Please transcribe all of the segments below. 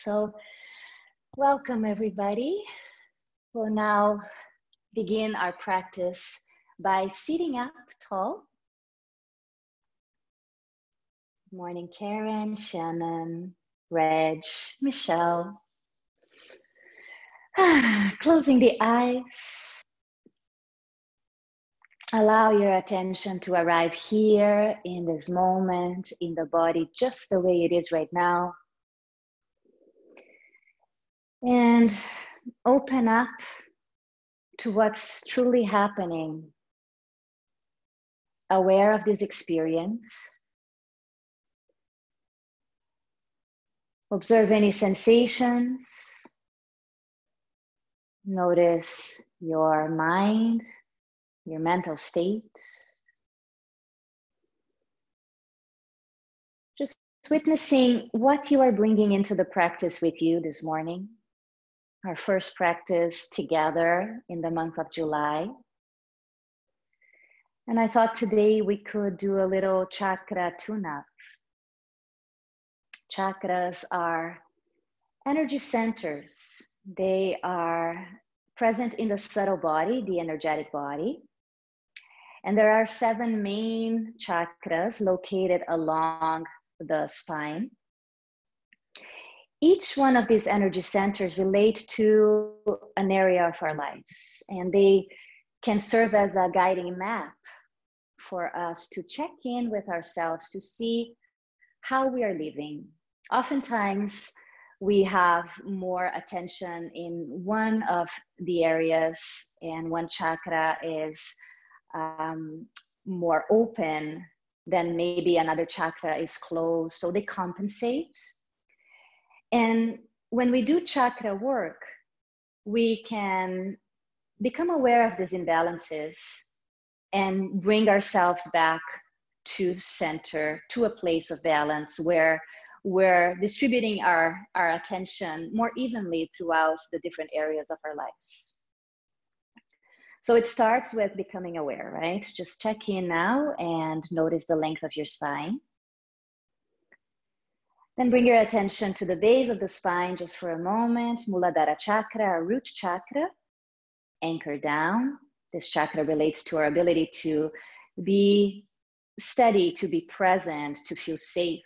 So welcome everybody. We'll now begin our practice by sitting up tall. Good morning, Karen, Shannon, Reg, Michelle. Closing the eyes. Allow your attention to arrive here in this moment, in the body, just the way it is right now. And open up to what's truly happening. Aware of this experience. Observe any sensations. Notice your mind, your mental state. Just witnessing what you are bringing into the practice with you this morning. Our first practice together in the month of July. And I thought today we could do a little chakra tune-up. Chakras are energy centers. They are present in the subtle body, the energetic body. And there are 7 main chakras located along the spine. Each one of these energy centers relate to an area of our lives, and they can serve as a guiding map for us to check in with ourselves to see how we are living. Oftentimes, we have more attention in one of the areas, and one chakra is more open, then maybe another chakra is closed, so they compensate. And when we do chakra work, we can become aware of these imbalances and bring ourselves back to center, to a place of balance where we're distributing our attention more evenly throughout the different areas of our lives. So it starts with becoming aware, right? Just check in now and notice the length of your spine. Then bring your attention to the base of the spine just for a moment. Muladhara chakra, our root chakra. Anchor down. This chakra relates to our ability to be steady, to be present, to feel safe.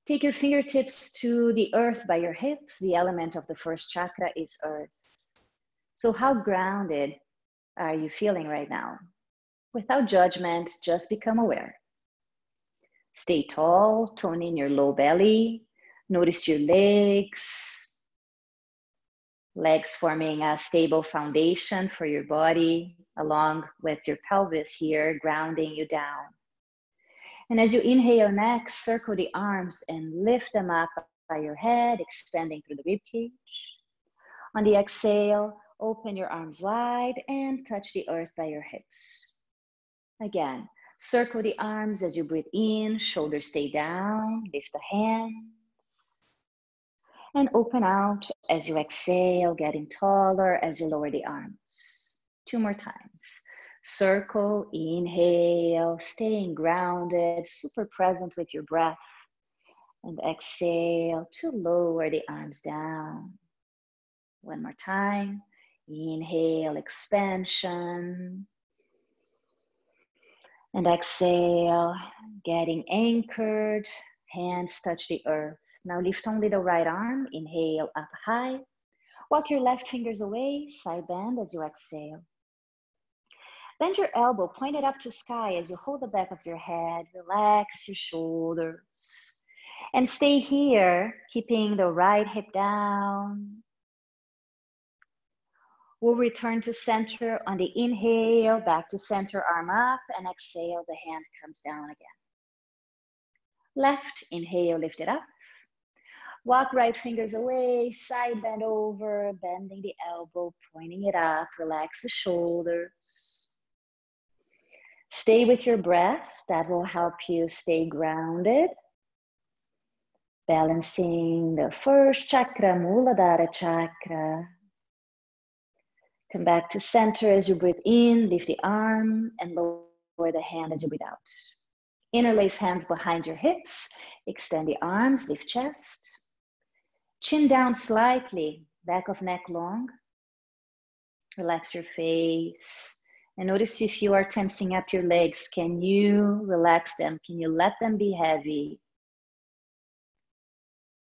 Take your fingertips to the earth by your hips. The element of the first chakra is earth. So how grounded are you feeling right now? Without judgment, just become aware. Stay tall, tone in your low belly. Notice your legs. Legs forming a stable foundation for your body, along with your pelvis here, grounding you down. And as you inhale next, circle the arms and lift them up by your head, expanding through the ribcage. On the exhale, open your arms wide and touch the earth by your hips. Again, circle the arms as you breathe in, shoulders stay down, lift the hands. And open out as you exhale, getting taller as you lower the arms. 2 more times. Circle, inhale, staying grounded, super present with your breath. And exhale to lower the arms down. 1 more time. Inhale, expansion. And exhale, getting anchored. Hands touch the earth. Now lift only the right arm. Inhale, up high. Walk your left fingers away, side bend as you exhale. Bend your elbow, point it up to sky as you hold the back of your head. Relax your shoulders. And stay here, keeping the right hip down. We'll return to center on the inhale, back to center, arm up, and exhale, the hand comes down again. Left, inhale, lift it up. Walk right fingers away, side bend over, bending the elbow, pointing it up, relax the shoulders. Stay with your breath, that will help you stay grounded. Balancing the first chakra, Muladhara chakra. Come back to center as you breathe in, lift the arm and lower the hand as you breathe out. Interlace hands behind your hips. Extend the arms, lift chest. Chin down slightly, back of neck long. Relax your face. And notice if you are tensing up your legs, can you relax them? Can you let them be heavy?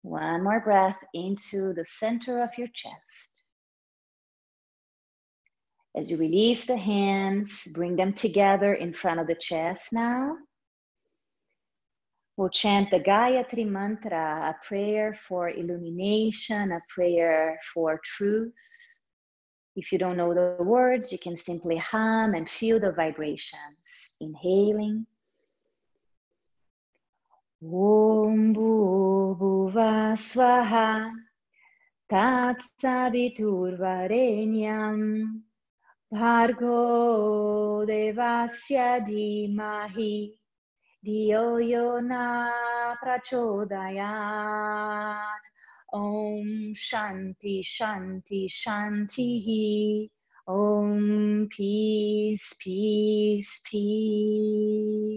One more breath into the center of your chest. As you release the hands, bring them together in front of the chest now. We'll chant the Gayatri Mantra, a prayer for illumination, a prayer for truth. If you don't know the words, you can simply hum and feel the vibrations. Inhaling. Om Bhuvah Swaha Tat Savitur Varenyam Bhargo Devasya Dhimahi Dhiyo Yona Prachodayat. Om Shanti Shanti Shanti. Om Peace Peace Peace.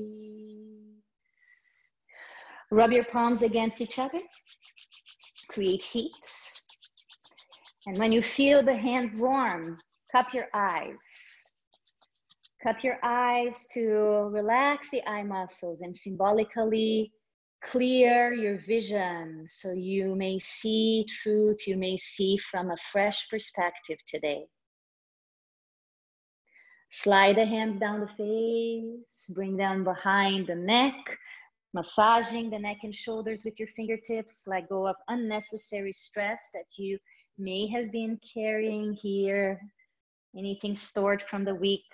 Rub your palms against each other. Create heat. And when you feel the hands warm, cup your eyes. Cup your eyes to relax the eye muscles and symbolically clear your vision so you may see truth, you may see from a fresh perspective today. Slide the hands down the face, bring them behind the neck, massaging the neck and shoulders with your fingertips. Let go of unnecessary stress that you may have been carrying here. Anything stored from the week,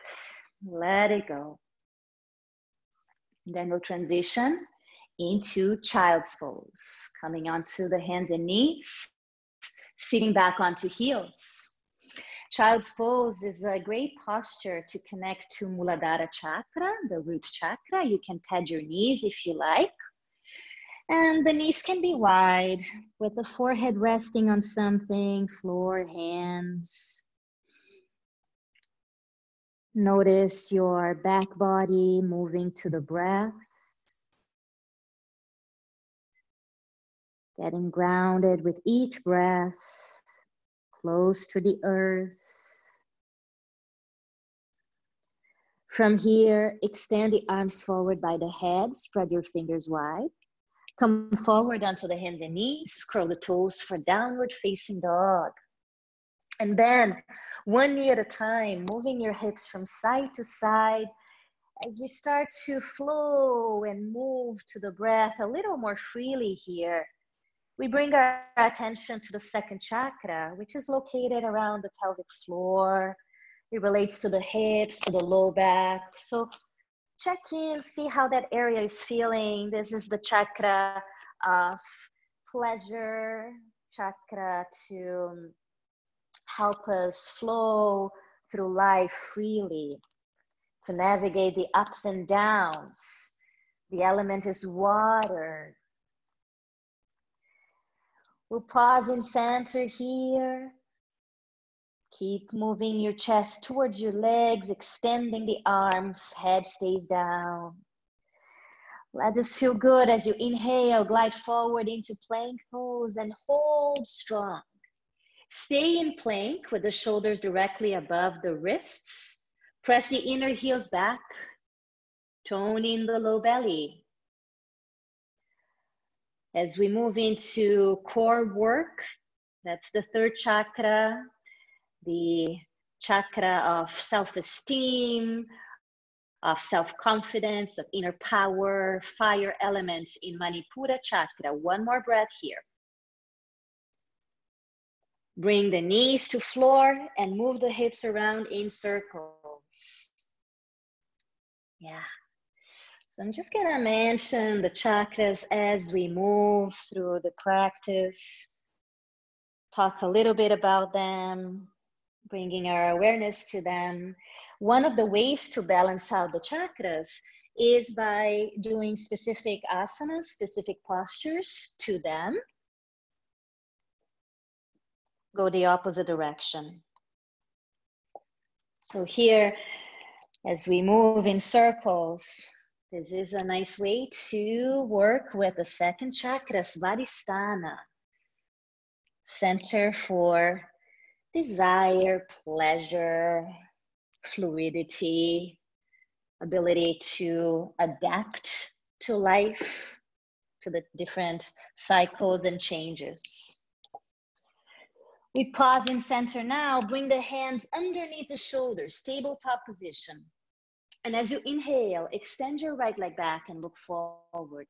let it go. Then we'll transition into child's pose, coming onto the hands and knees, sitting back onto heels. Child's pose is a great posture to connect to Muladhara chakra, the root chakra. You can pad your knees if you like. And the knees can be wide with the forehead resting on something, floor, hands. Notice your back body moving to the breath. Getting grounded with each breath. Close to the earth. From here, extend the arms forward by the head, spread your fingers wide. Come forward onto the hands and knees, curl the toes for downward facing dog. And then, one knee at a time, moving your hips from side to side as we start to flow and move to the breath a little more freely here. We bring our attention to the second chakra, which is located around the pelvic floor. It relates to the hips, to the low back. So check in, see how that area is feeling. This is the chakra of pleasure, chakra to help us flow through life freely, to navigate the ups and downs. The element is water. We'll pause in center here. Keep moving your chest towards your legs, extending the arms, head stays down. Let this feel good as you inhale, glide forward into plank pose and hold strong. Stay in plank with the shoulders directly above the wrists. Press the inner heels back, tone in the low belly. As we move into core work, that's the third chakra, the chakra of self-esteem, of self-confidence, of inner power, fire elements in Manipura chakra. One more breath here. Bring the knees to floor and move the hips around in circles. Yeah. So I'm just gonna mention the chakras as we move through the practice. Talk a little bit about them, bringing our awareness to them. One of the ways to balance out the chakras is by doing specific asanas, specific postures to them. Go the opposite direction. So here, as we move in circles, This is a nice way to work with the second chakra, Svadhisthana, center for desire, pleasure, fluidity, ability to adapt to life, to the different cycles and changes. We pause in center now, bring the hands underneath the shoulders, tabletop position. And as you inhale, extend your right leg back and look forward.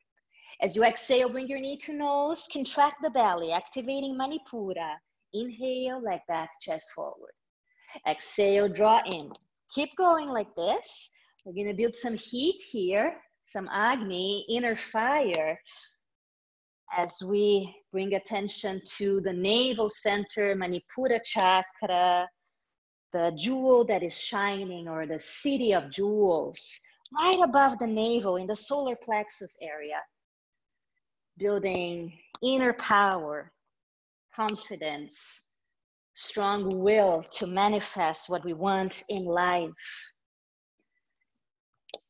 As you exhale, bring your knee to nose, contract the belly, activating Manipura. Inhale, leg back, chest forward. Exhale, draw in. Keep going like this. We're gonna build some heat here, some Agni, inner fire, as we bring attention to the navel center, Manipura chakra, the jewel that is shining, or the city of jewels, right above the navel in the solar plexus area. Building inner power, confidence, strong will to manifest what we want in life.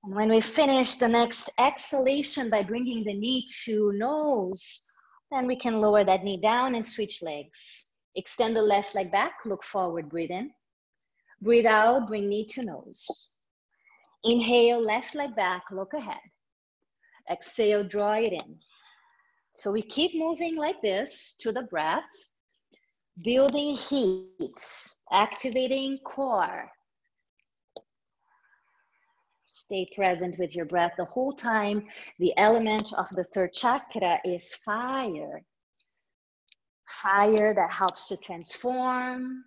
And when we finish the next exhalation by bringing the knee to nose, then we can lower that knee down and switch legs. Extend the left leg back, look forward, breathe in. Breathe out, bring knee to nose. Inhale, left leg back, look ahead. Exhale, draw it in. So we keep moving like this to the breath, building heat, activating core. Stay present with your breath the whole time. The element of the third chakra is fire. Fire that helps to transform.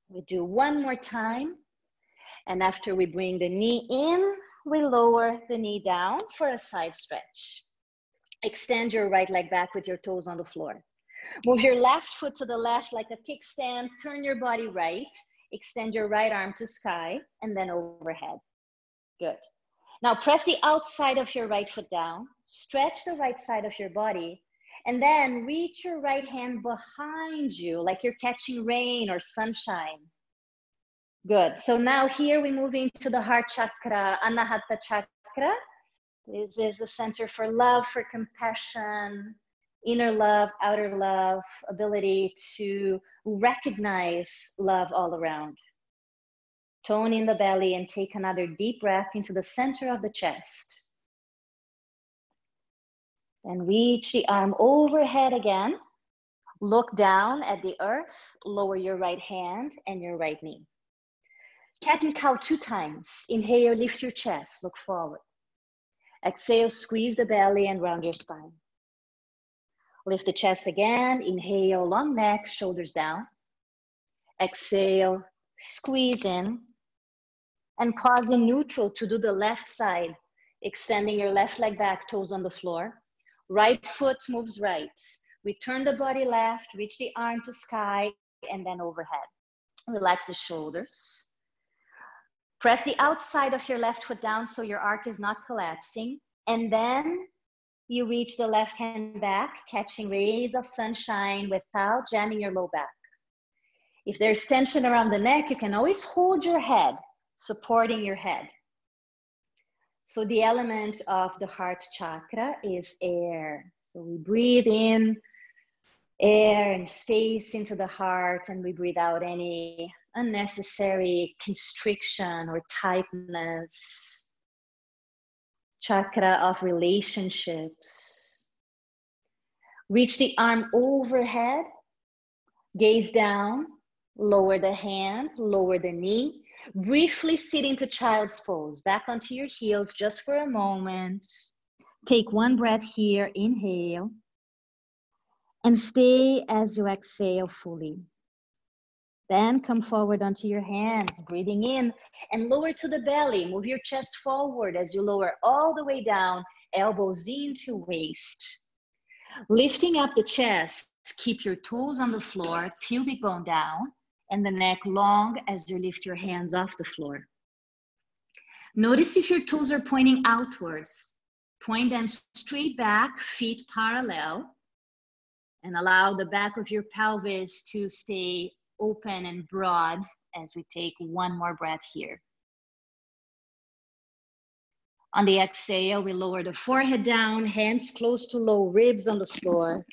We do one more time. And after we bring the knee in, we lower the knee down for a side stretch. Extend your right leg back with your toes on the floor. Move your left foot to the left like a kickstand. Turn your body right. Extend your right arm to sky and then overhead. Good. Now press the outside of your right foot down. Stretch the right side of your body. And then reach your right hand behind you like you're catching rain or sunshine. Good. So now here we move into the heart chakra, Anahata chakra. This is the center for love, for compassion, inner love, outer love, ability to recognize love all around. Tone in the belly and take another deep breath into the center of the chest. And reach the arm overhead again. Look down at the earth, lower your right hand and your right knee. Cat and cow 2 times. Inhale, lift your chest, look forward. Exhale, squeeze the belly and round your spine. Lift the chest again. Inhale, long neck, shoulders down. Exhale, squeeze in. And pause in neutral to do the left side, extending your left leg back, toes on the floor. Right foot moves right. We turn the body left, reach the arm to sky, and then overhead. Relax the shoulders. Press the outside of your left foot down so your arc is not collapsing. And then you reach the left hand back, catching rays of sunshine without jamming your low back. If there's tension around the neck, you can always hold your head, supporting your head. So the element of the heart chakra is air. So we breathe in air and space into the heart, and we breathe out any unnecessary constriction or tightness. Chakra of relationships. Reach the arm overhead, gaze down, lower the hand, lower the knee. Briefly sit into child's pose, back onto your heels just for a moment. Take one breath here, inhale. And stay as you exhale fully. Then come forward onto your hands, breathing in and lower to the belly. Move your chest forward as you lower all the way down, elbows into waist. Lifting up the chest, keep your toes on the floor, pubic bone down, and the neck long as you lift your hands off the floor. Notice if your toes are pointing outwards. Point them straight back, feet parallel, and allow the back of your pelvis to stay open and broad as we take one more breath here. On the exhale, we lower the forehead down, hands close to low, ribs on the floor.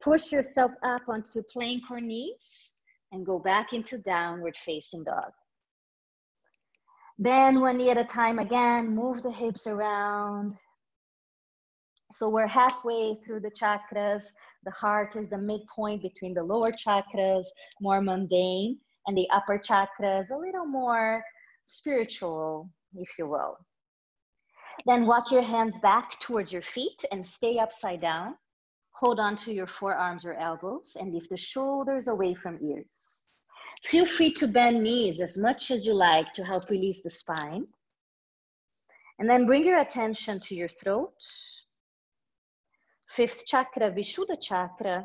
Push yourself up onto plank or knees and go back into downward facing dog. Bend one knee at a time again, move the hips around. So we're halfway through the chakras. The heart is the midpoint between the lower chakras, more mundane, and the upper chakras, a little more spiritual, if you will. Then walk your hands back towards your feet and stay upside down. Hold on to your forearms or elbows and lift the shoulders away from ears. Feel free to bend knees as much as you like to help release the spine. And then bring your attention to your throat. Fifth chakra, Vishuddha chakra,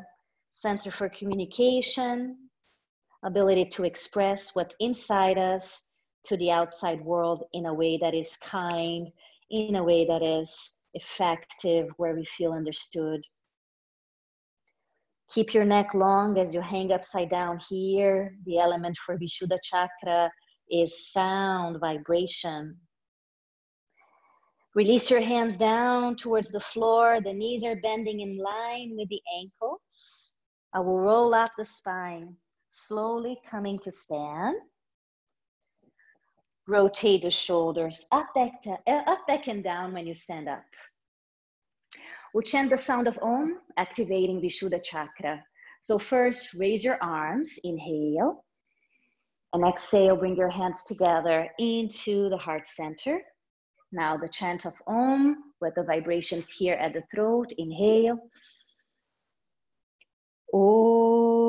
center for communication, ability to express what's inside us to the outside world in a way that is kind, in a way that is effective, where we feel understood. Keep your neck long as you hang upside down here. The element for Vishuddha chakra is sound, vibration. Release your hands down towards the floor. The knees are bending in line with the ankles. I will roll up the spine, slowly coming to stand. Rotate the shoulders up, back and down when you stand up. We'll chant the sound of Om, activating Vishuddha chakra. So first, raise your arms, inhale. And exhale, bring your hands together into the heart center. Now the chant of Om with the vibrations here at the throat. Inhale. Om.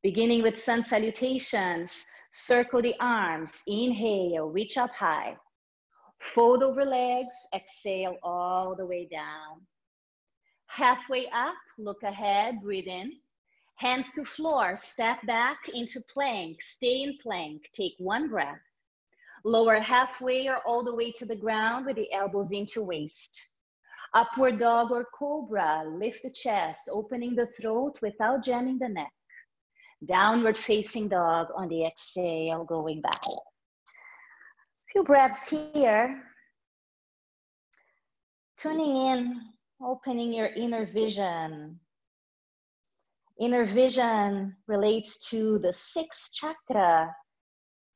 Beginning with sun salutations, circle the arms. Inhale, reach up high. Fold over legs, exhale all the way down. Halfway up, look ahead, breathe in. Hands to floor, step back into plank, stay in plank, take one breath. Lower halfway or all the way to the ground with the elbows into waist. Upward dog or cobra, lift the chest, opening the throat without jamming the neck. Downward facing dog on the exhale, going back. Few breaths here. Tuning in, opening your inner vision. Inner vision relates to the sixth chakra,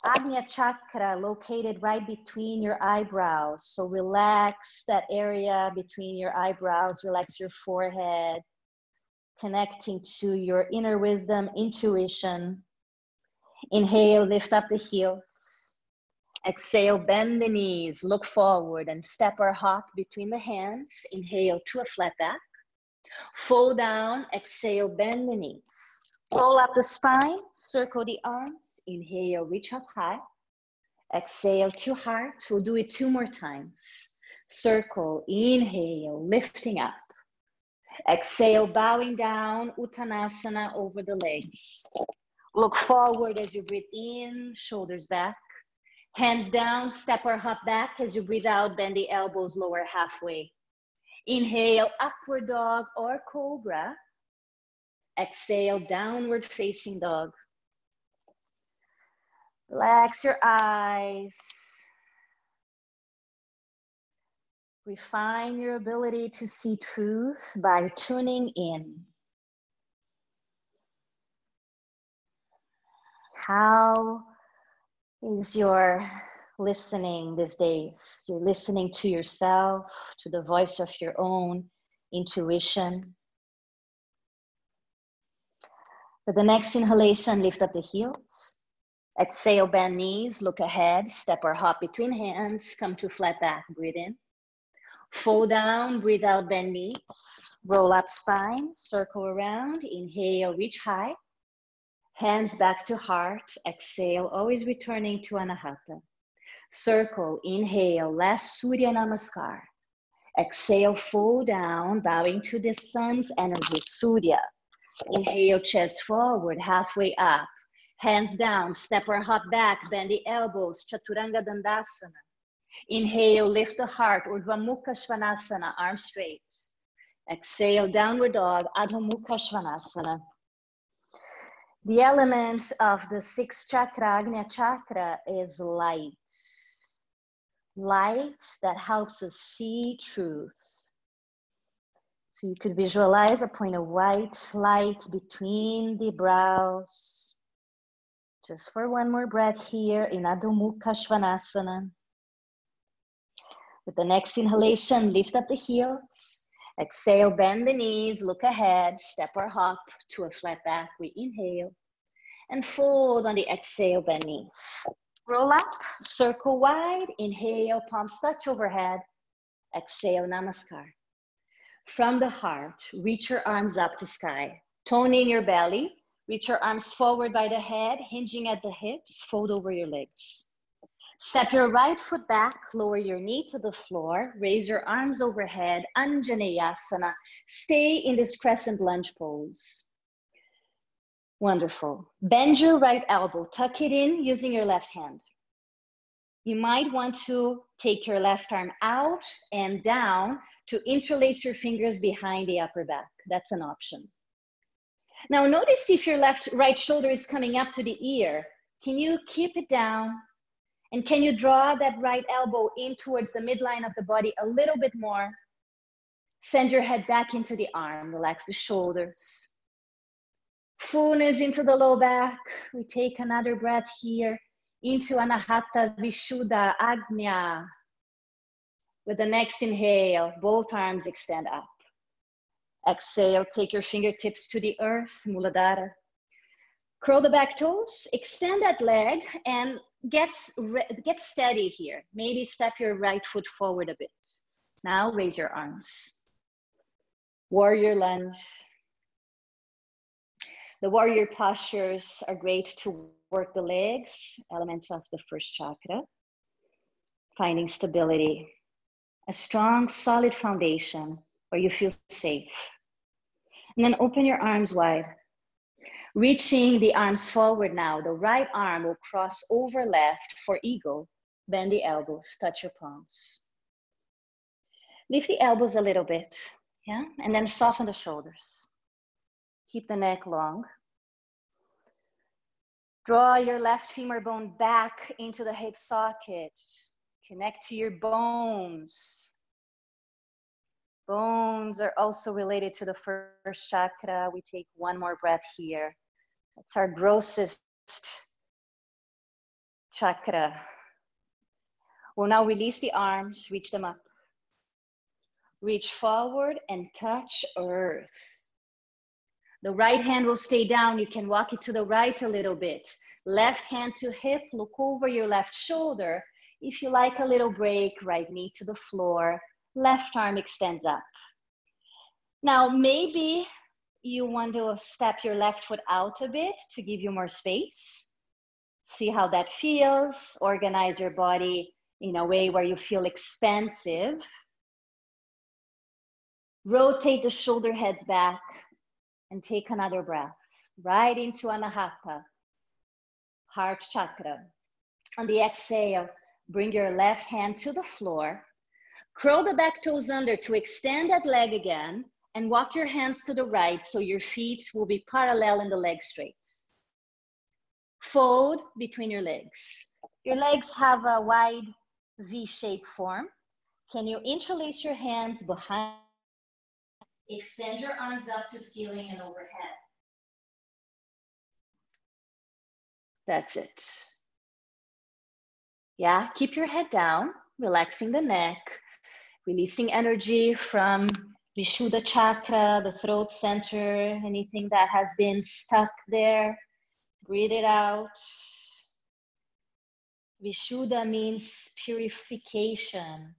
Ajna chakra, located right between your eyebrows. So relax that area between your eyebrows, relax your forehead, connecting to your inner wisdom, intuition. Inhale, lift up the heels. Exhale, bend the knees, look forward and step or hop between the hands. Inhale to a flat back. Fold down, exhale, bend the knees. Roll up the spine, circle the arms. Inhale, reach up high. Exhale to heart. We'll do it 2 more times. Circle, inhale, lifting up. Exhale, bowing down, Uttanasana over the legs. Look forward as you breathe in, shoulders back. Hands down, step or hop back. As you breathe out, bend the elbows, lower halfway. Inhale, upward dog or cobra. Exhale, downward facing dog. Relax your eyes. Refine your ability to see truth by tuning in. How is your listening these days? You're listening to yourself, to the voice of your own intuition. With the next inhalation, lift up the heels. Exhale, bend knees, look ahead, step or hop between hands, come to flat back, breathe in. Fold down, breathe out, bend knees. Roll up spine, circle around, inhale, reach high. Hands back to heart, exhale, always returning to Anahata. Circle, inhale, last Surya Namaskar. Exhale, fold down, bowing to the sun's energy, Surya. Inhale, chest forward, halfway up. Hands down, step or hop back, bend the elbows, Chaturanga Dandasana. Inhale, lift the heart, Urdhva Mukha Svanasana, arms straight. Exhale, downward dog, Adho Mukha Svanasana. The element of the sixth chakra, Agnya chakra, is light. Light that helps us see truth. So you could visualize a point of white light between the brows. Just for one more breath here in Adho Mukha Svanasana. With the next inhalation, lift up the heels. Exhale, bend the knees, look ahead, step or hop to a flat back. We inhale and fold on the exhale, bend knees. Roll up, circle wide, inhale, palms touch overhead. Exhale, namaskar. From the heart, reach your arms up to sky. Toning your belly, reach your arms forward by the head, hinging at the hips, fold over your legs. Step your right foot back, lower your knee to the floor, raise your arms overhead, Anjaneyasana. Stay in this crescent lunge pose. Wonderful. Bend your right elbow, tuck it in using your left hand. You might want to take your left arm out and down to interlace your fingers behind the upper back. That's an option. Now notice if your right shoulder is coming up to the ear. Can you keep it down? And can you draw that right elbow in towards the midline of the body a little bit more? Send your head back into the arm, relax the shoulders. Fullness into the low back. We take another breath here into Anahata Vishuddha Agnya. With the next inhale, both arms extend up. Exhale, take your fingertips to the earth, Muladhara. Curl the back toes, extend that leg, and get steady here. Maybe step your right foot forward a bit. Now raise your arms. Warrior lunge. The warrior postures are great to work the legs, element of the first chakra. Finding stability. A strong, solid foundation where you feel safe. And then open your arms wide. Reaching the arms forward now, the right arm will cross over left for eagle. Bend the elbows, touch your palms. Lift the elbows a little bit, yeah? And then soften the shoulders. Keep the neck long. Draw your left femur bone back into the hip socket. Connect to your bones. Bones are also related to the first chakra. We take one more breath here. That's our grossest chakra. We'll now release the arms, reach them up. Reach forward and touch earth. The right hand will stay down. You can walk it to the right a little bit. Left hand to hip, look over your left shoulder. If you like a little break, right knee to the floor. Left arm extends up. Now, maybe you want to step your left foot out a bit to give you more space. See how that feels. Organize your body in a way where you feel expansive. Rotate the shoulder heads back and take another breath. Right into Anahata, heart chakra. On the exhale, bring your left hand to the floor. Curl the back toes under to extend that leg again. And walk your hands to the right so your feet will be parallel and the legs straight. Fold between your legs. Your legs have a wide V-shaped form. Can you interlace your hands behind? Extend your arms up to ceiling and overhead. That's it. Yeah, keep your head down, relaxing the neck, releasing energy from Vishuddha chakra, the throat center, anything that has been stuck there, breathe it out. Vishuddha means purification.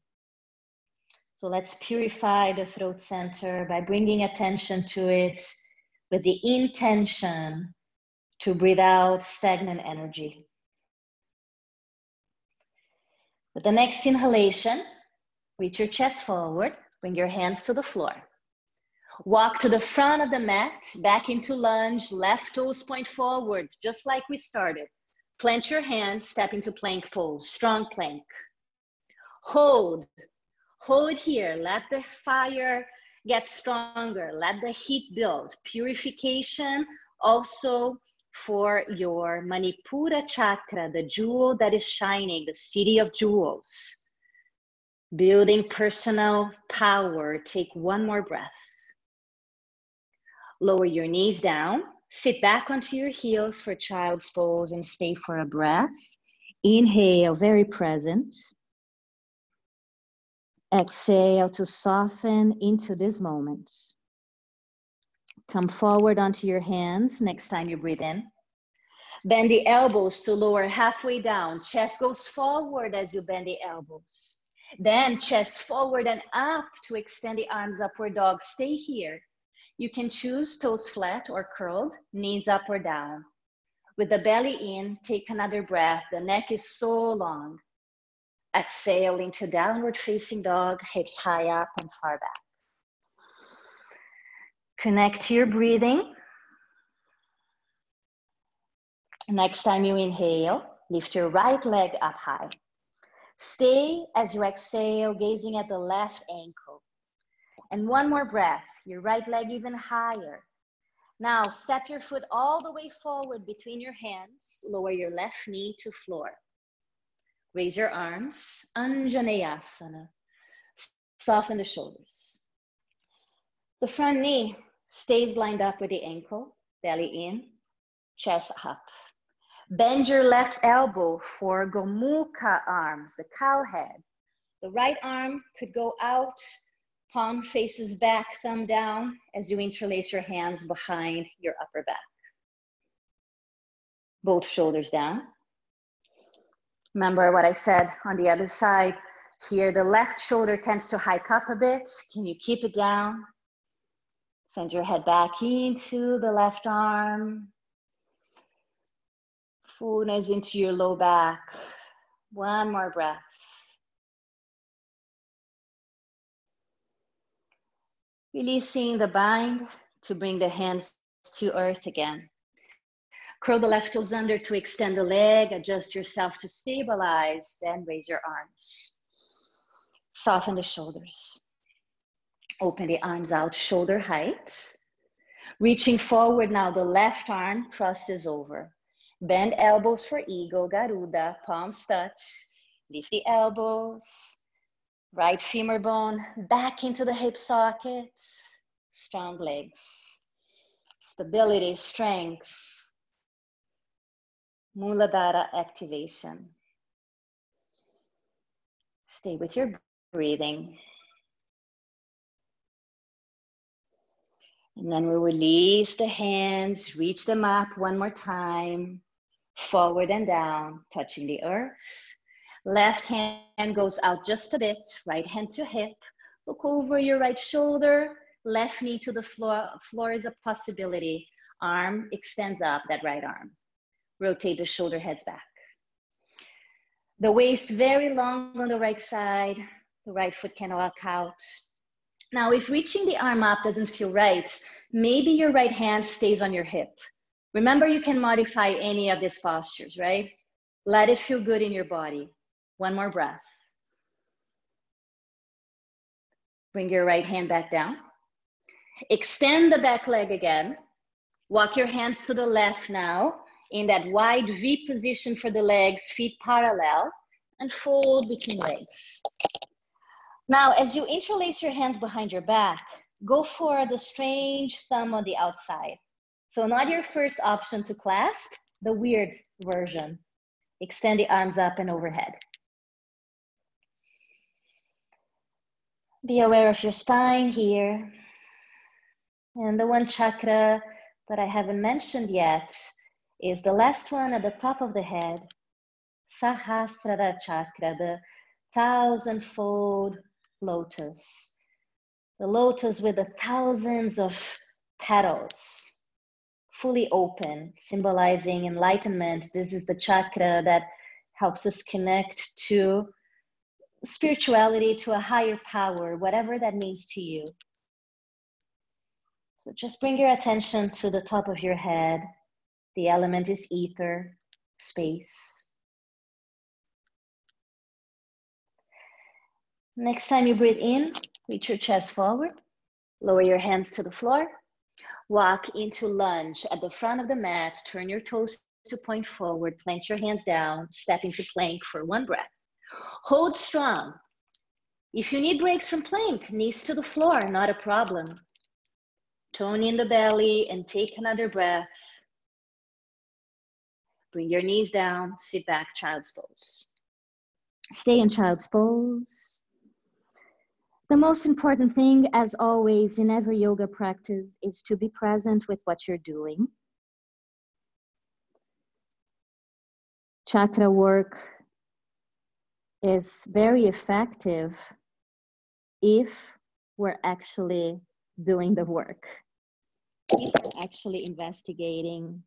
So let's purify the throat center by bringing attention to it with the intention to breathe out stagnant energy. With the next inhalation, reach your chest forward. Bring your hands to the floor. Walk to the front of the mat, back into lunge, left toes point forward, just like we started. Plant your hands, step into plank pose, strong plank. Hold here, let the fire get stronger. Let the heat build. Purification also for your Manipura chakra, the jewel that is shining, the city of jewels. Building personal power. Take one more breath. Lower your knees down. Sit back onto your heels for child's pose and stay for a breath. Inhale, very present. Exhale to soften into this moment. Come forward onto your hands next time you breathe in. Bend the elbows to lower halfway down. Chest goes forward as you bend the elbows. Then chest forward and up to extend the arms, upward dog. Stay here. You can choose toes flat or curled, knees up or down. With the belly in, take another breath. The neck is so long. Exhale into downward facing dog, hips high up and far back. Connect to your breathing. Next time you inhale, lift your right leg up high. Stay as you exhale, gazing at the left ankle. And one more breath, your right leg even higher. Now step your foot all the way forward between your hands, lower your left knee to floor. Raise your arms, Anjaneyasana. Soften the shoulders. The front knee stays lined up with the ankle, belly in, chest up. Bend your left elbow for Gomukha arms, the cow head. The right arm could go out, palm faces back, thumb down, as you interlace your hands behind your upper back. Both shoulders down. Remember what I said on the other side. Here, the left shoulder tends to hike up a bit. Can you keep it down? Send your head back into the left arm. Fullness into your low back. One more breath. Releasing the bind to bring the hands to earth again. Curl the left toes under to extend the leg. Adjust yourself to stabilize. Then raise your arms. Soften the shoulders. Open the arms out, shoulder height. Reaching forward now, the left arm crosses over. Bend elbows for eagle, Garuda, palms touch. Lift the elbows. Right femur bone back into the hip socket. Strong legs. Stability, strength. Muladhara activation. Stay with your breathing. And then we'll release the hands, reach them up one more time. Forward and down, touching the earth. Left hand goes out just a bit, right hand to hip. Look over your right shoulder, left knee to the floor. Floor is a possibility. Arm extends up, that right arm. Rotate the shoulder heads back. The waist very long on the right side. The right foot can walk out. Now, if reaching the arm up doesn't feel right, maybe your right hand stays on your hip. Remember, you can modify any of these postures, right? Let it feel good in your body. One more breath. Bring your right hand back down. Extend the back leg again. Walk your hands to the left now in that wide V position for the legs, feet parallel, and fold between legs. Now, as you interlace your hands behind your back, go for the strange thumb on the outside. So not your first option to clasp, the weird version. Extend the arms up and overhead. Be aware of your spine here. And the one chakra that I haven't mentioned yet is the last one at the top of the head, Sahasrara chakra, the thousand-fold lotus. The lotus with the thousands of petals, fully open, symbolizing enlightenment. This is the chakra that helps us connect to spirituality, to a higher power, whatever that means to you. So just bring your attention to the top of your head. The element is ether, space. Next time you breathe in, reach your chest forward. Lower your hands to the floor. Walk into lunge at the front of the mat. Turn your toes to point forward. Plant your hands down. Step into plank for 1 breath. Hold strong. If you need breaks from plank, knees to the floor, not a problem. Tone in the belly and take another breath. Bring your knees down. Sit back, child's pose. Stay in child's pose. The most important thing, as always, in every yoga practice is to be present with what you're doing. Chakra work is very effective if we're actually doing the work, if we're actually investigating.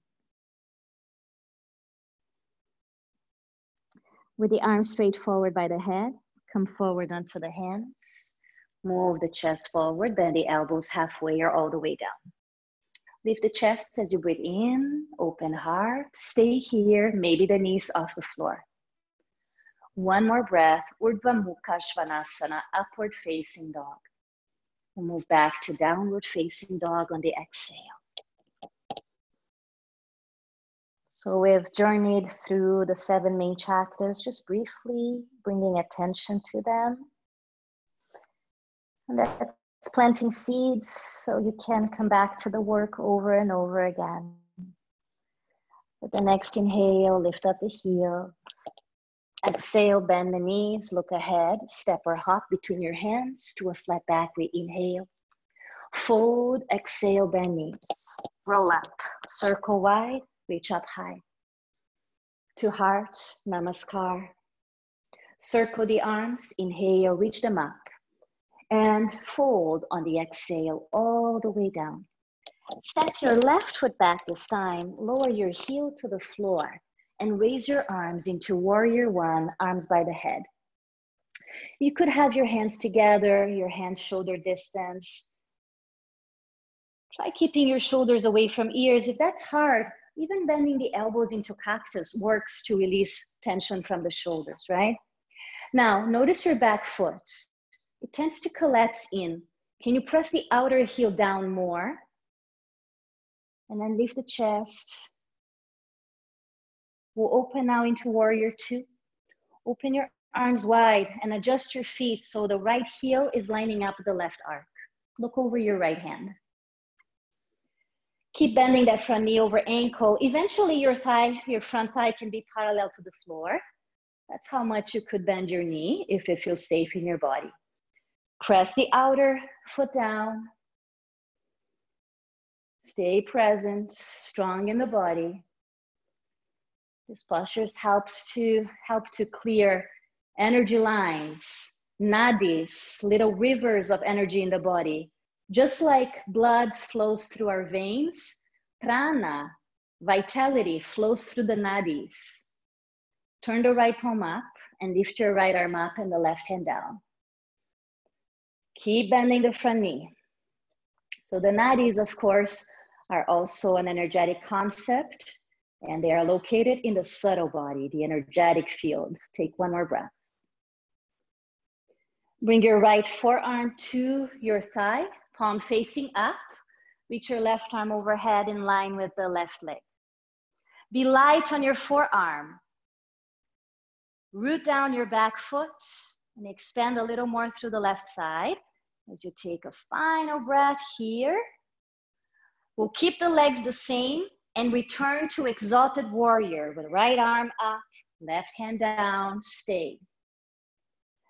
With the arms straight forward by the head, come forward onto the hands. Move the chest forward, bend the elbows halfway or all the way down. Lift the chest as you breathe in, open heart. Stay here, maybe the knees off the floor. 1 more breath, Urdhva Mukha Svanasana, upward facing dog. We'll move back to downward facing dog on the exhale. So we've journeyed through the 7 main chakras, just briefly bringing attention to them. And that's planting seeds so you can come back to the work over and over again. With the next inhale, lift up the heels. Exhale, bend the knees, look ahead, step or hop between your hands to a flat back. We inhale. Fold, exhale, bend knees. Roll up, circle wide, reach up high. To heart, namaskar. Circle the arms, inhale, reach them up. And fold on the exhale all the way down. Step your left foot back this time, lower your heel to the floor, and raise your arms into warrior 1, arms by the head. You could have your hands together, your hands shoulder distance. Try keeping your shoulders away from ears. If that's hard, even bending the elbows into cactus works to release tension from the shoulders, right? Now, notice your back foot. It tends to collapse in. Can you press the outer heel down more? And then lift the chest. We'll open now into warrior 2. Open your arms wide and adjust your feet so the right heel is lining up with the left arc. Look over your right hand. Keep bending that front knee over ankle. Eventually your front thigh can be parallel to the floor. That's how much you could bend your knee if it feels safe in your body. Press the outer foot down. Stay present, strong in the body. This posture helps to clear energy lines, nadis, little rivers of energy in the body. Just like blood flows through our veins, prana, vitality, flows through the nadis. Turn the right palm up and lift your right arm up and the left hand down. Keep bending the front knee. So the nadis, of course, are also an energetic concept, and they are located in the subtle body, the energetic field. Take 1 more breath. Bring your right forearm to your thigh, palm facing up. Reach your left arm overhead in line with the left leg. Be light on your forearm. Root down your back foot and expand a little more through the left side. As you take a final breath here, we'll keep the legs the same and return to exalted warrior with right arm up, left hand down, stay.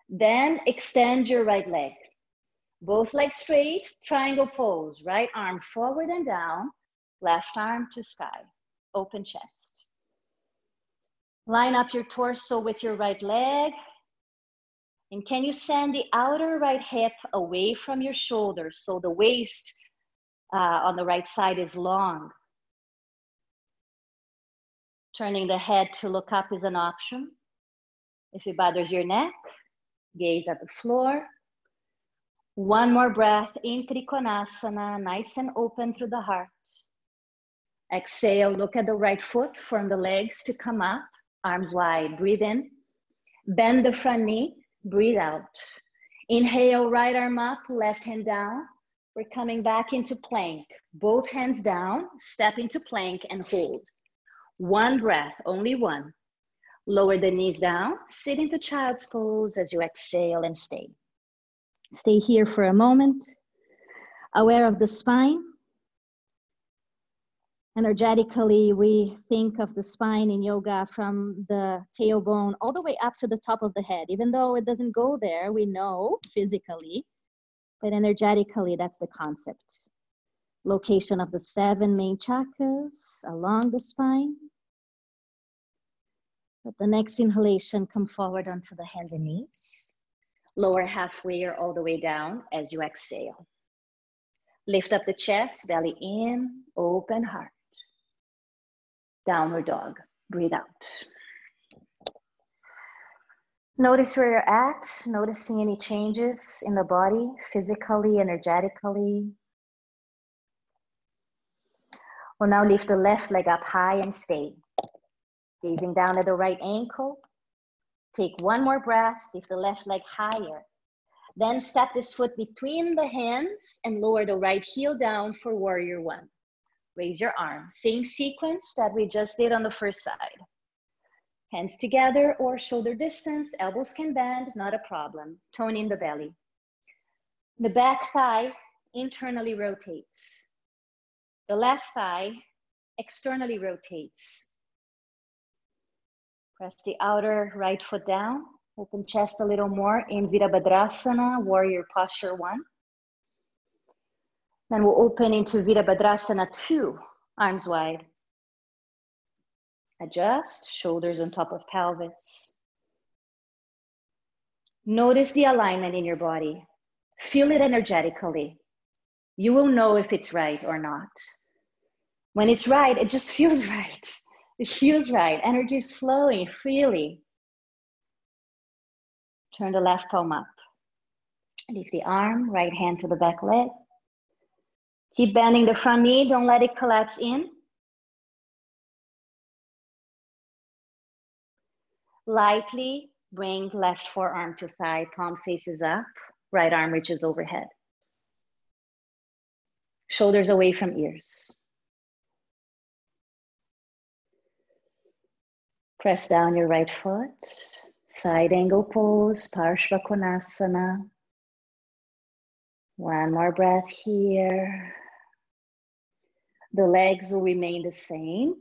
Then extend your right leg. Both legs straight, triangle pose, right arm forward and down, left arm to sky, open chest. Line up your torso with your right leg. And can you send the outer right hip away from your shoulders so the waist on the right side is long? Turning the head to look up is an option. If it bothers your neck, gaze at the floor. 1 more breath in Trikonasana, nice and open through the heart. Exhale, look at the right foot, form the legs to come up, arms wide, breathe in. Bend the front knee, breathe out. Inhale, right arm up, left hand down. We're coming back into plank. Both hands down, step into plank and hold. One breath, only one. Lower the knees down, sit into child's pose as you exhale and stay. Stay here for a moment, aware of the spine. Energetically, we think of the spine in yoga from the tailbone all the way up to the top of the head. Even though it doesn't go there, we know physically, but energetically, that's the concept. Location of the 7 main chakras along the spine. Let the next inhalation come forward onto the hands and knees. Lower halfway or all the way down as you exhale. Lift up the chest, belly in, open heart. Downward dog, breathe out. Notice where you're at, noticing any changes in the body, physically, energetically. We'll now lift the left leg up high and stay. Gazing down at the right ankle. Take one more breath, lift the left leg higher. Then step this foot between the hands and lower the right heel down for warrior one. Raise your arm. Same sequence that we just did on the first side. Hands together or shoulder distance, elbows can bend, not a problem. Tone in the belly. The back thigh internally rotates. The left thigh externally rotates. Press the outer right foot down. Open chest a little more in Virabhadrasana, warrior posture one. Then we'll open into Virabhadrasana 2, arms wide. Adjust, shoulders on top of pelvis. Notice the alignment in your body. Feel it energetically. You will know if it's right or not. When it's right, it just feels right. It feels right. Energy is flowing freely. Turn the left palm up. Lift the arm, right hand to the back leg. Keep bending the front knee. Don't let it collapse in. Lightly bring left forearm to thigh, palm faces up, right arm reaches overhead. Shoulders away from ears. Press down your right foot, side angle pose, Parshva Konasana. One more breath here. The legs will remain the same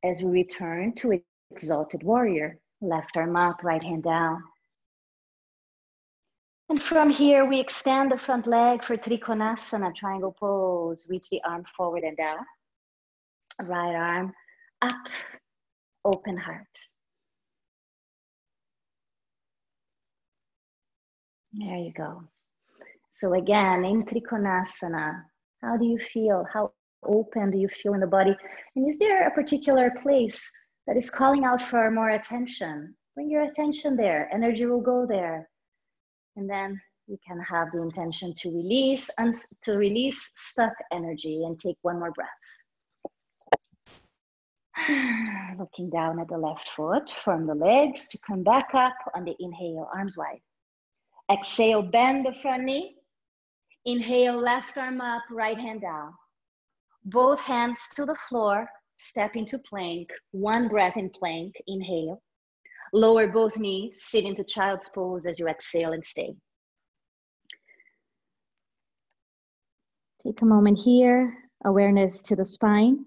as we return to exalted warrior. Left arm up, right hand down. And from here, we extend the front leg for Trikonasana, triangle pose. Reach the arm forward and down. Right arm up, open heart. There you go. So again, in Trikonasana, how do you feel? How open do you feel in the body? And is there a particular place that is calling out for more attention? Bring your attention there. Energy will go there. And then you can have the intention to release stuck energy and take one more breath. Looking down at the left foot, from the legs to come back up on the inhale, arms wide. Exhale, bend the front knee. Inhale, left arm up, right hand down. Both hands to the floor, step into plank. One breath in plank, inhale. Lower both knees, sit into child's pose as you exhale and stay. Take a moment here, awareness to the spine.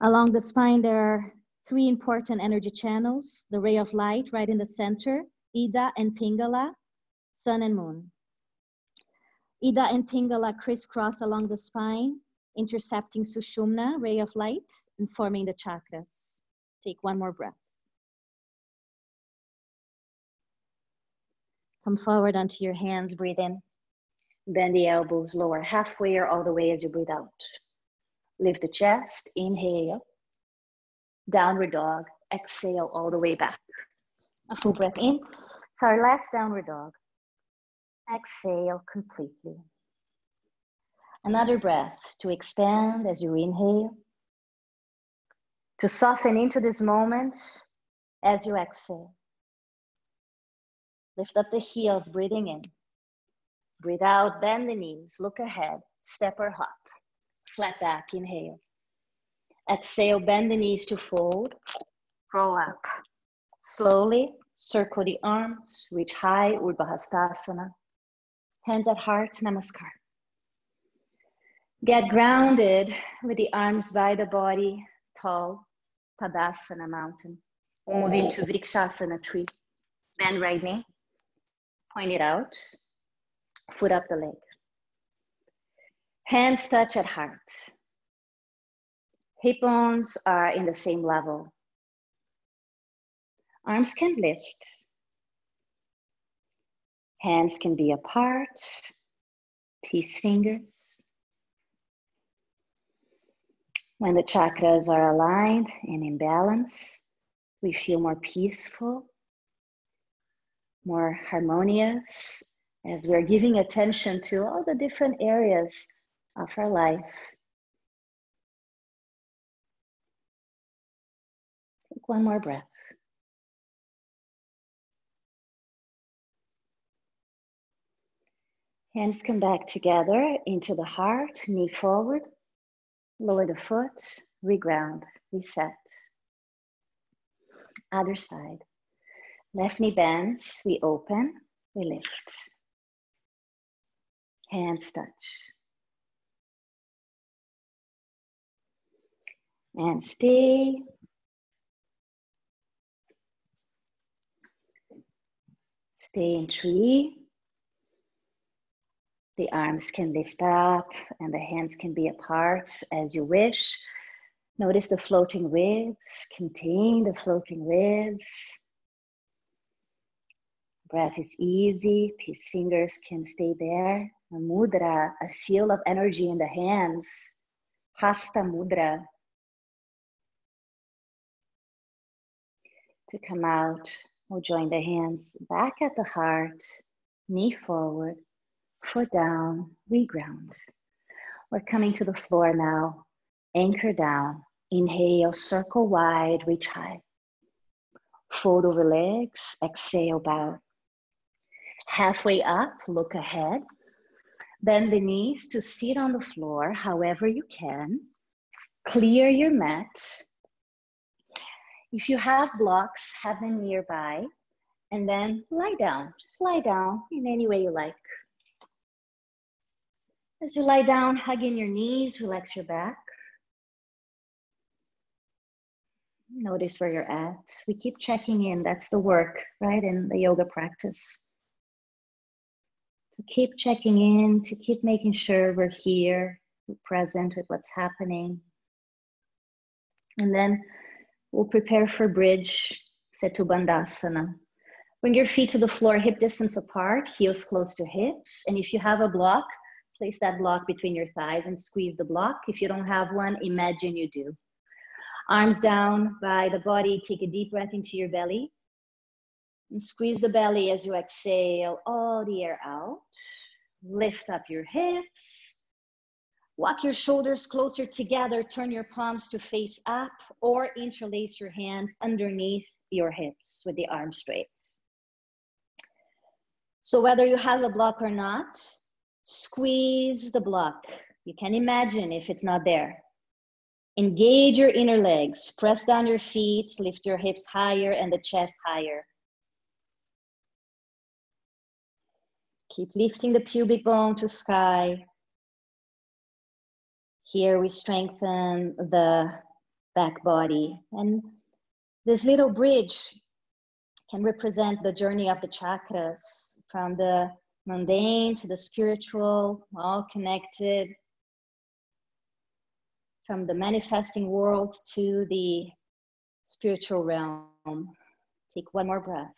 Along the spine, there are 3 important energy channels. The ray of light right in the center, Ida and Pingala, sun and moon. Ida and Pingala crisscross along the spine, intercepting Sushumna, ray of light, and forming the chakras. Take one more breath. Come forward onto your hands, breathe in. Bend the elbows, lower halfway or all the way as you breathe out. Lift the chest, inhale. Downward dog, exhale all the way back. A full breath in. It's our last downward dog. Exhale completely. Another breath to expand as you inhale. To soften into this moment as you exhale. Lift up the heels, breathing in. Breathe out, bend the knees, look ahead, step or hop. Flat back, inhale. Exhale, bend the knees to fold, roll up. Slowly circle the arms, reach high, Urdhva Hastasana. Hands at heart, Namaskar. Get grounded with the arms by the body, tall, Tadasana, mountain. We'll move into Vrikshasana, tree. Bend right knee, point it out, foot up the leg. Hands touch at heart. Hip bones are in the same level. Arms can lift. Hands can be apart, peace fingers. When the chakras are aligned and in balance, we feel more peaceful, more harmonious, as we're giving attention to all the different areas of our life. Take one more breath. Hands come back together into the heart, knee forward, lower the foot, reground, reset. Other side. Left knee bends, we open, we lift. Hands touch. And stay. Stay in tree. The arms can lift up and the hands can be apart as you wish. Notice the floating ribs, contain the floating ribs. Breath is easy, peace fingers can stay there. A mudra, a seal of energy in the hands. Hasta mudra. To come out, we'll join the hands back at the heart, knee forward, foot down, reground. We're coming to the floor now. Anchor down. Inhale, circle wide, reach high. Fold over legs, exhale, bow. Halfway up, look ahead. Bend the knees to sit on the floor however you can. Clear your mat. If you have blocks, have them nearby. And then lie down. Just lie down in any way you like. As you lie down, hug in your knees, relax your back. Notice where you're at. We keep checking in. That's the work, right, in the yoga practice. To keep checking in, to keep making sure we're here, we're present with what's happening. And then we'll prepare for bridge, Setu Bandhasana. Bring your feet to the floor, hip distance apart, heels close to hips. And if you have a block, place that block between your thighs and squeeze the block. If you don't have one, imagine you do. Arms down by the body, take a deep breath into your belly. And squeeze the belly as you exhale all the air out. Lift up your hips. Walk your shoulders closer together. Turn your palms to face up or interlace your hands underneath your hips with the arms straight. So whether you have a block or not, squeeze the block. You can imagine if it's not there. Engage your inner legs. Press down your feet. Lift your hips higher and the chest higher. Keep lifting the pubic bone to sky. Here we strengthen the back body. And this little bridge can represent the journey of the chakras, from the mundane to the spiritual, all connected. From the manifesting world to the spiritual realm. Take one more breath.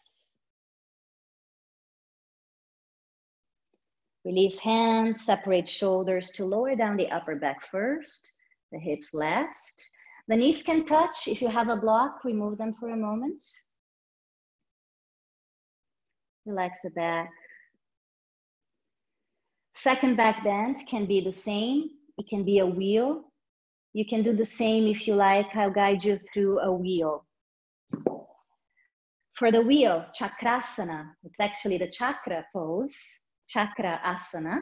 Release hands, separate shoulders to lower down the upper back first, the hips last. The knees can touch. If you have a block, remove them for a moment. Relax the back. Second back bend can be the same. It can be a wheel. You can do the same if you like. I'll guide you through a wheel. For the wheel, Chakrasana, it's actually the chakra pose. chakra asana.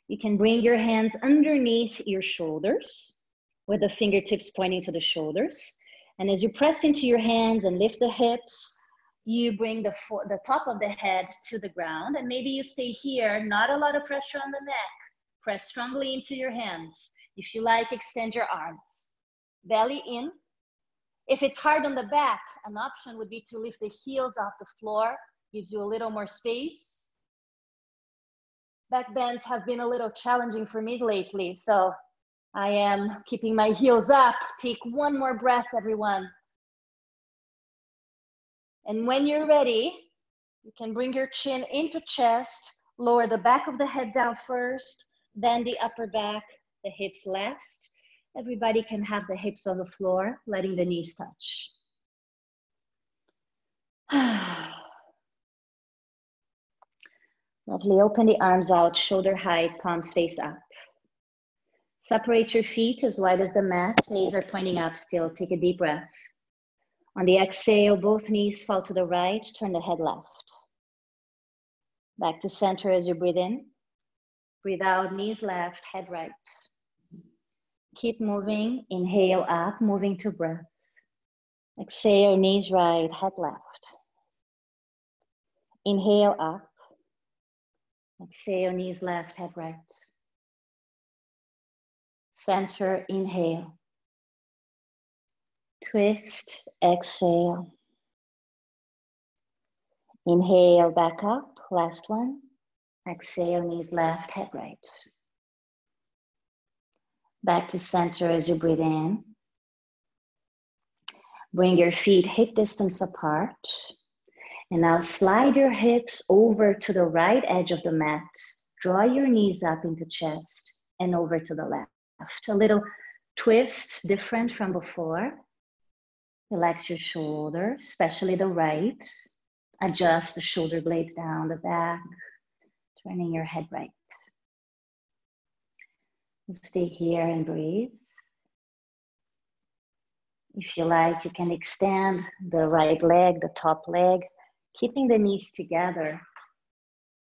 You can bring your hands underneath your shoulders with the fingertips pointing to the shoulders. And as you press into your hands and lift the hips, you bring the top of the head to the ground, and maybe you stay here, not a lot of pressure on the neck. Press strongly into your hands. If you like, extend your arms. Belly in. If it's hard on the back, an option would be to lift the heels off the floor, gives you a little more space. Back bends have been a little challenging for me lately, so I am keeping my heels up. Take one more breath, everyone. And when you're ready, you can bring your chin into chest, lower the back of the head down first, then the upper back, the hips last. Everybody can have the hips on the floor, letting the knees touch. Lovely, open the arms out, shoulder height, palms face up. Separate your feet as wide as the mat, knees are pointing up still. Take a deep breath. On the exhale, both knees fall to the right, turn the head left. Back to center as you breathe in. Breathe out, knees left, head right. Keep moving, inhale up, moving to breath. Exhale, knees right, head left. Inhale up. Exhale, knees left, head right. Center, inhale. Twist, exhale. Inhale, back up, last one. Exhale, knees left, head right. Back to center as you breathe in. Bring your feet hip distance apart. And now slide your hips over to the right edge of the mat. Draw your knees up into chest and over to the left. A little twist, different from before. Relax your shoulders, especially the right. Adjust the shoulder blades down the back, turning your head right. Stay here and breathe. If you like, you can extend the right leg, the top leg, keeping the knees together,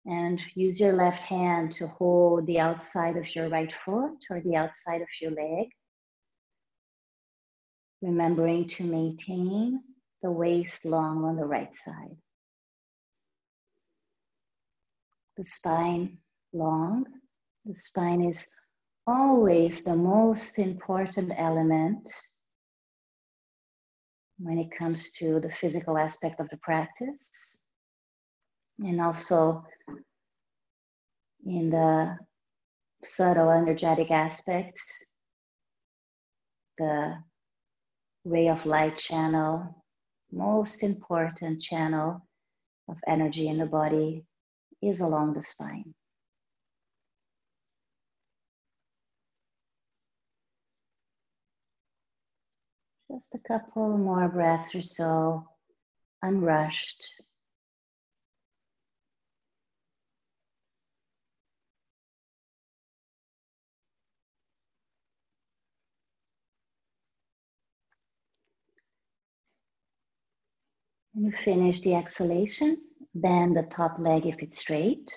and use your left hand to hold the outside of your right foot or the outside of your leg. Remembering to maintain the waist long on the right side. The spine long. The spine is always the most important element when it comes to the physical aspect of the practice, and also in the subtle energetic aspect, the ray of light channel, most important channel of energy in the body is along the spine. Just a couple more breaths or so, unrushed. When you finish the exhalation, bend the top leg if it's straight.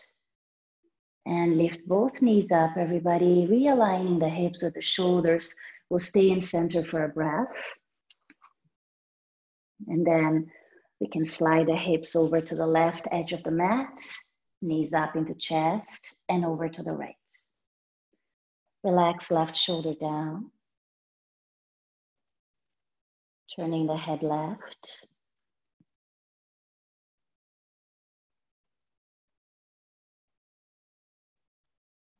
And lift both knees up, everybody. Realigning the hips with the shoulders. We'll stay in center for a breath. And then we can slide the hips over to the left edge of the mat. Knees up into chest and over to the right. Relax left shoulder down. Turning the head left.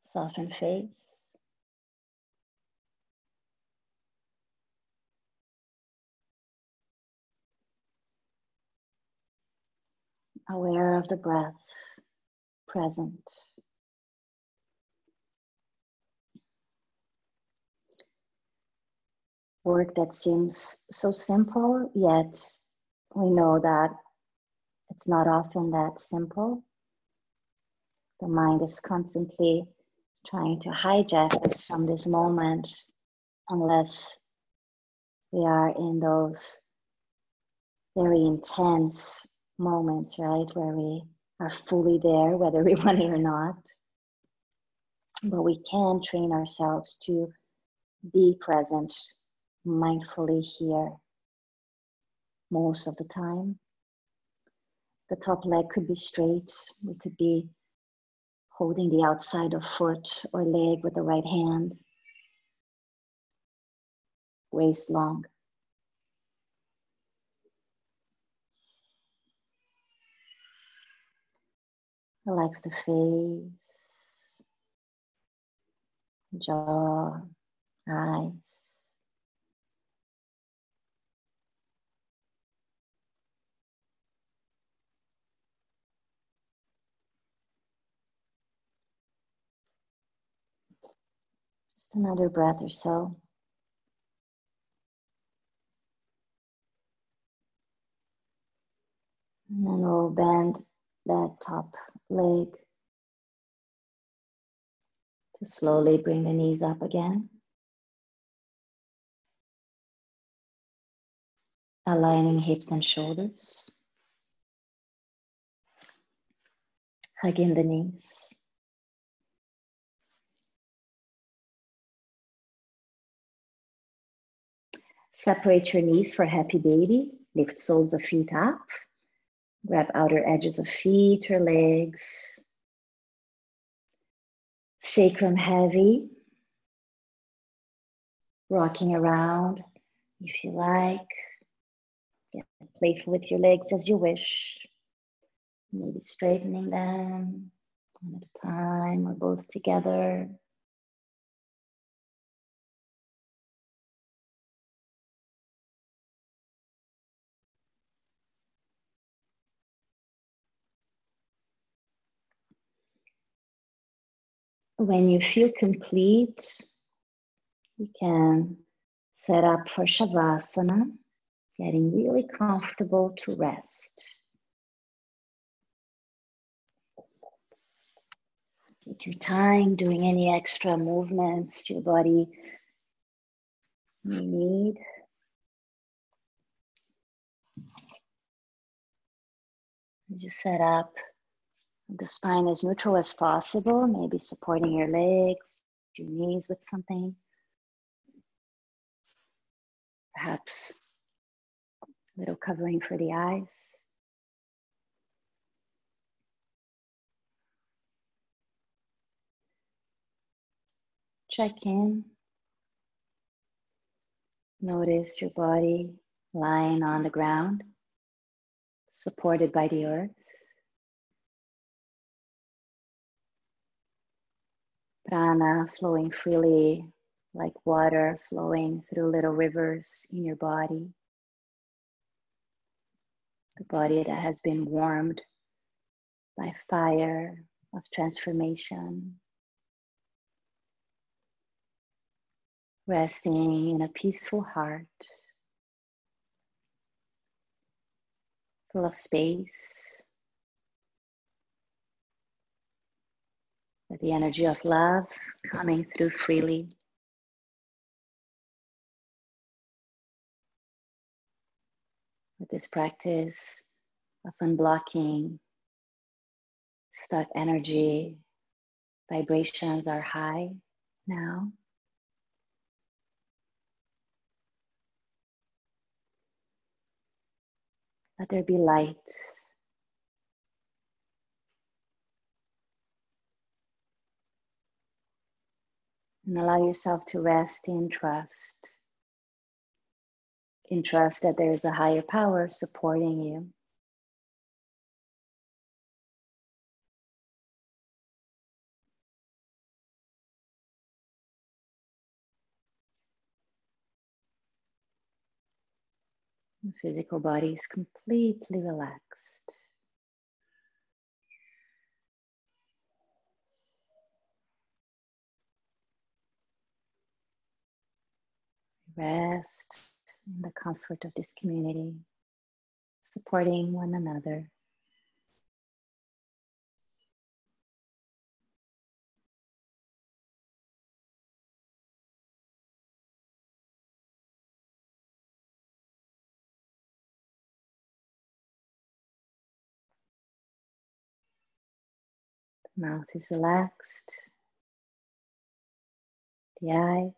Soften face. Aware of the breath, present. Work that seems so simple, yet we know that it's not often that simple. The mind is constantly trying to hijack us from this moment unless we are in those very intense moments, right? Where we are fully there, whether we want it or not. But we can train ourselves to be present mindfully here most of the time. The top leg could be straight. We could be holding the outside of foot or leg with the right hand, waist long. Relax the face, jaw, eyes. Just another breath or so. And then we'll bend that top leg to slowly bring the knees up again. Aligning hips and shoulders. Hugging the knees. Separate your knees for happy baby. Lift soles of feet up. Grab outer edges of feet or legs. Sacrum heavy. Rocking around if you like. Get playful with your legs as you wish. Maybe straightening them one at a time or both together. When you feel complete, you can set up for Shavasana, getting really comfortable to rest. Take your time doing any extra movements your body may need. As you set up, the spine as neutral as possible, maybe supporting your legs, your knees with something. Perhaps a little covering for the eyes. Check in. Notice your body lying on the ground, supported by the earth. Prana flowing freely like water flowing through little rivers in your body. The body that has been warmed by fire of transformation. Resting in a peaceful heart, full of space, with the energy of love coming through freely. With this practice of unblocking stuck energy, vibrations are high now. Let there be light. And allow yourself to rest in trust. In trust that there is a higher power supporting you. The physical body is completely relaxed. Rest in the comfort of this community, supporting one another. Mouth is relaxed. The eyes.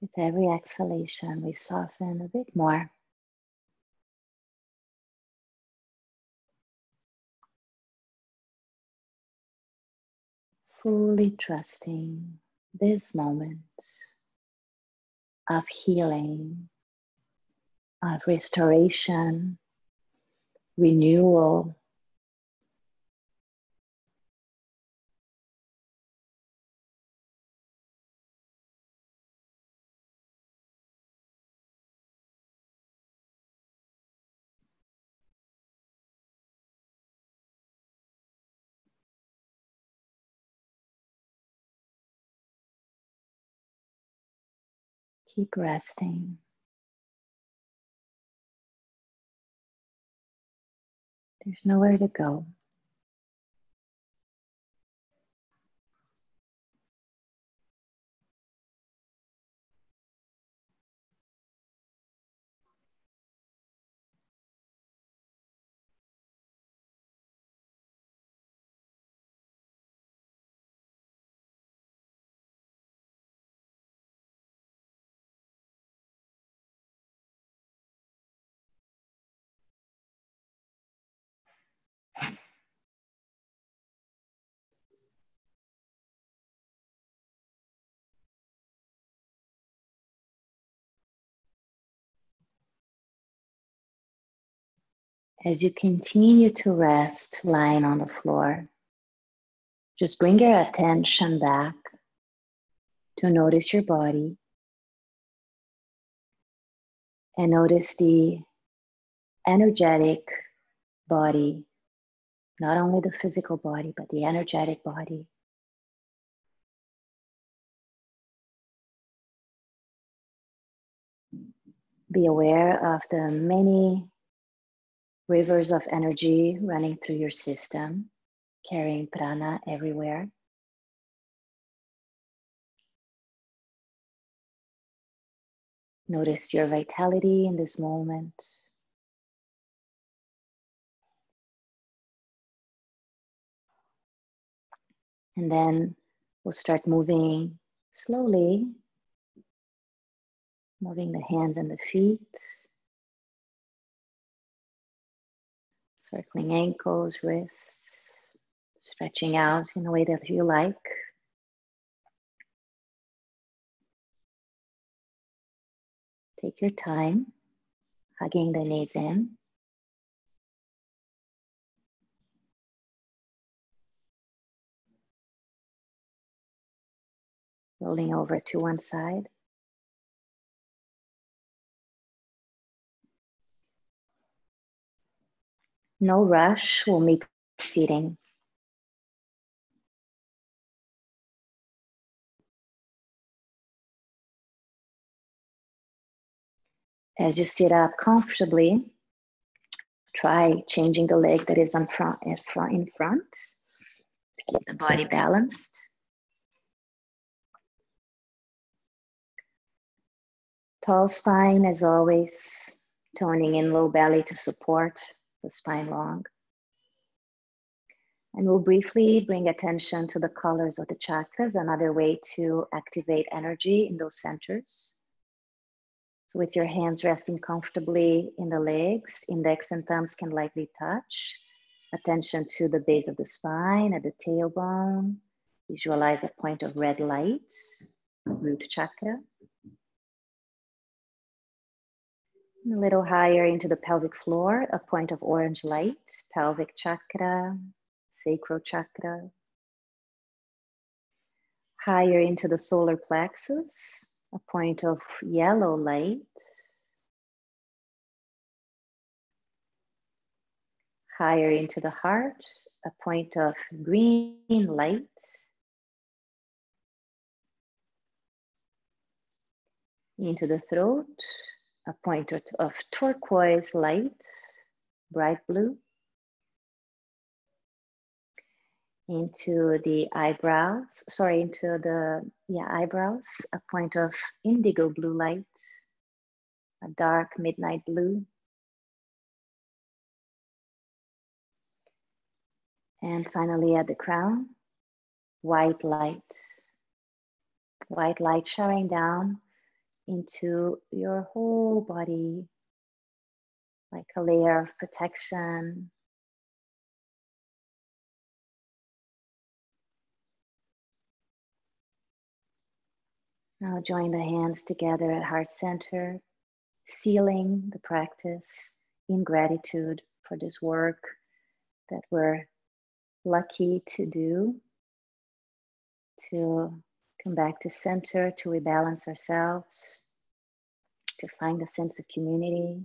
With every exhalation, we soften a bit more. Fully trusting this moment of healing, of restoration, renewal. Keep resting. There's nowhere to go. As you continue to rest lying on the floor, just bring your attention back to notice your body and notice the energetic body, not only the physical body, but the energetic body. Be aware of the many rivers of energy running through your system, carrying prana everywhere. Notice your vitality in this moment. And then we'll start moving slowly, moving the hands and the feet, circling ankles, wrists, stretching out in a way that you like. Take your time, hugging the knees in. Rolling over to one side. No rush, we'll meet seating. As you sit up comfortably, try changing the leg that is in front to keep the body balanced. Tall spine as always, toning in low belly to support the spine long. And we'll briefly bring attention to the colors of the chakras, another way to activate energy in those centers. So with your hands resting comfortably in the legs, index and thumbs can lightly touch. Attention to the base of the spine, at the tailbone. Visualize a point of red light, root chakra. And a little higher into the pelvic floor, a point of orange light, pelvic chakra, sacral chakra. Higher into the solar plexus, a point of yellow light. Higher into the heart, a point of green light. Into the throat, a point of turquoise light, bright blue. Into the eyebrows, eyebrows, a point of indigo blue light, a dark midnight blue. And finally at the crown, white light showering down into your whole body like a layer of protection. Now join the hands together at heart center, sealing the practice in gratitude for this work that we're lucky to do, to come back to center, to rebalance ourselves, to find a sense of community.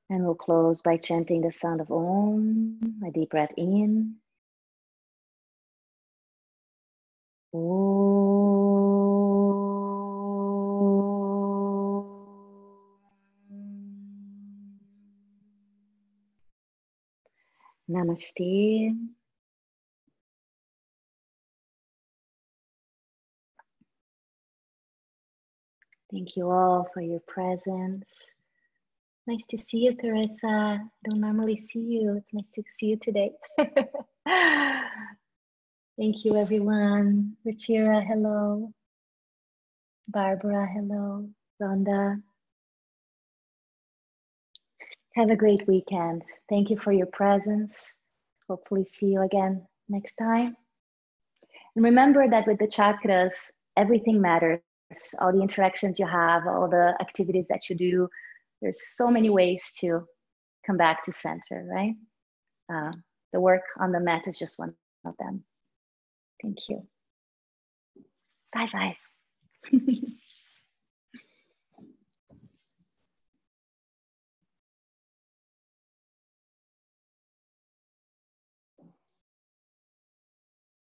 And we'll close by chanting the sound of Om, a deep breath in. Namaste. Thank you all for your presence. Nice to see you, Teresa. I don't normally see you. It's nice to see you today. Thank you, everyone. Ruchira, hello. Barbara, hello. Rhonda. Have a great weekend. Thank you for your presence. Hopefully see you again next time. And remember that with the chakras, everything matters. All the interactions you have, all the activities that you do, there's so many ways to come back to center, right? The work on the mat is just one of them. Thank you. Bye-bye.